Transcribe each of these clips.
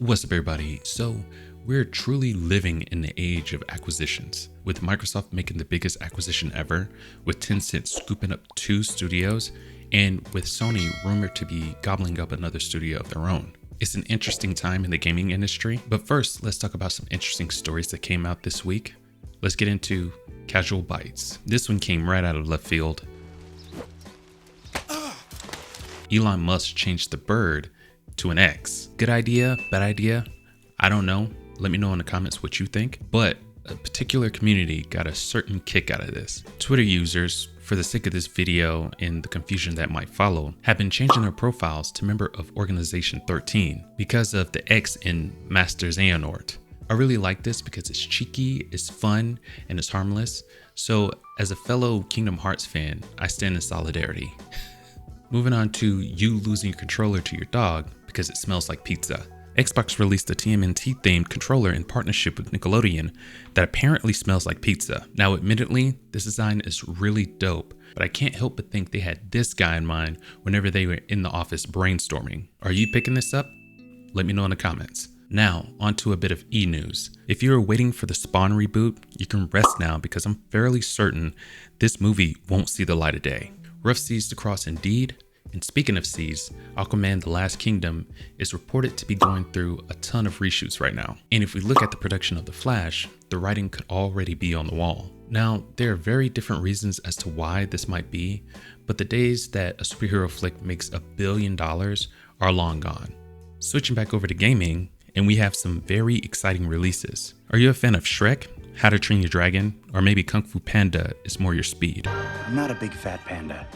What's up, everybody? So we're truly living in the age of acquisitions, with Microsoft making the biggest acquisition ever, with Tencent scooping up 2 studios, and with Sony rumored to be gobbling up another studio of their own. It's an interesting time in the gaming industry, but first, let's talk about some interesting stories that came out this week. Let's get into Casual Bites. This one came right out of left field. Elon Musk changed the bird to an X. Good idea? Bad idea? I don't know. Let me know in the comments what you think. But a particular community got a certain kick out of this. Twitter users, for the sake of this video and the confusion that might follow, have been changing their profiles to member of Organization 13 because of the X in Master Xehanort. I really like this because it's cheeky, it's fun, and it's harmless. So as a fellow Kingdom Hearts fan, I stand in solidarity. Moving on to you losing your controller to your dog because it smells like pizza. Xbox released a TMNT themed controller in partnership with Nickelodeon that apparently smells like pizza. Now admittedly, this design is really dope, but I can't help but think they had this guy in mind whenever they were in the office brainstorming. Are you picking this up? Let me know in the comments. Now, onto a bit of e-news. If you are waiting for the Spawn reboot, you can rest now because I'm fairly certain this movie won't see the light of day. Rough seas to cross indeed. And speaking of seas, Aquaman The Last Kingdom is reported to be going through a ton of reshoots right now. And if we look at the production of The Flash, the writing could already be on the wall. Now, there are very different reasons as to why this might be, but the days that a superhero flick makes $1 billion are long gone. Switching back over to gaming, and we have some very exciting releases. Are you a fan of Shrek, How to Train Your Dragon, or maybe Kung Fu Panda is more your speed? I'm not a big fat panda.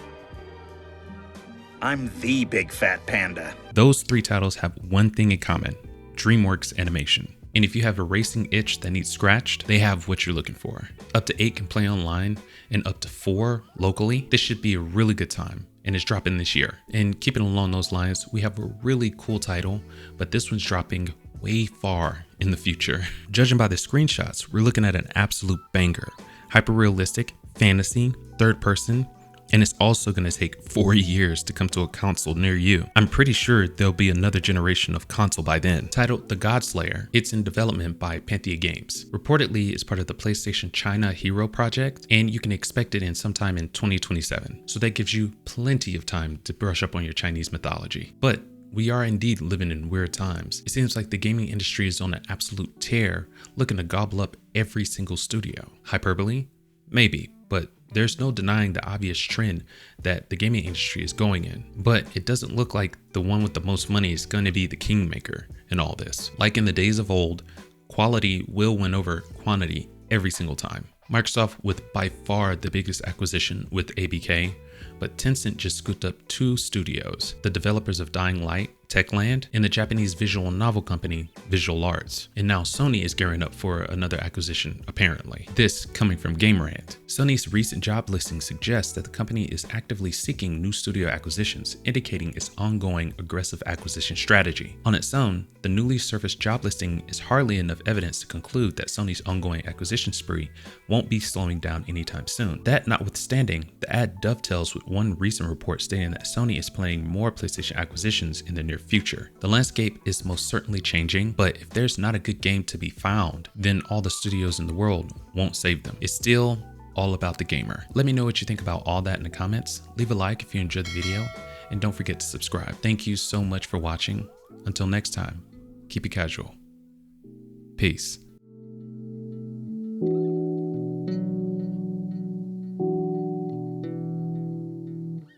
I'm the big fat panda. Those 3 titles have one thing in common: DreamWorks animation. And if you have a racing itch that needs scratched, they have what you're looking for. Up to 8 can play online and up to 4 locally. This should be a really good time, and it's dropping this year. And keeping along those lines, we have a really cool title, but this one's dropping way far in the future. Judging by the screenshots, we're looking at an absolute banger. Hyper-realistic, fantasy, third person, and it's also going to take 4 years to come to a console near you. I'm pretty sure there'll be another generation of console by then. Titled The Godslayer, it's in development by Panthea Games. Reportedly, it's part of the PlayStation China Hero project, and you can expect it in sometime in 2027. So that gives you plenty of time to brush up on your Chinese mythology. But we are indeed living in weird times. It seems like the gaming industry is on an absolute tear, looking to gobble up every single studio. Hyperbole? Maybe, but there's no denying the obvious trend that the gaming industry is going in. But it doesn't look like the one with the most money is going to be the kingmaker in all this. Like in the days of old, quality will win over quantity every single time. Microsoft with by far the biggest acquisition with ABK, but Tencent just scooped up 2 studios, the developers of Dying Light, Techland, and the Japanese visual novel company Visual Arts. And now Sony is gearing up for another acquisition, apparently. This coming from Rebrand. Sony's recent job listing suggests that the company is actively seeking new studio acquisitions, indicating its ongoing aggressive acquisition strategy. On its own, the newly surfaced job listing is hardly enough evidence to conclude that Sony's ongoing acquisition spree won't be slowing down anytime soon. That notwithstanding, the ad dovetails with one recent report stating that Sony is planning more PlayStation acquisitions in the near future. The landscape is most certainly changing, but if there's not a good game to be found, then all the studios in the world won't save them. It's still all about the gamer. Let me know what you think about all that in the comments. Leave a like if you enjoyed the video, and don't forget to subscribe. Thank you so much for watching. Until next time, keep it casual. Peace.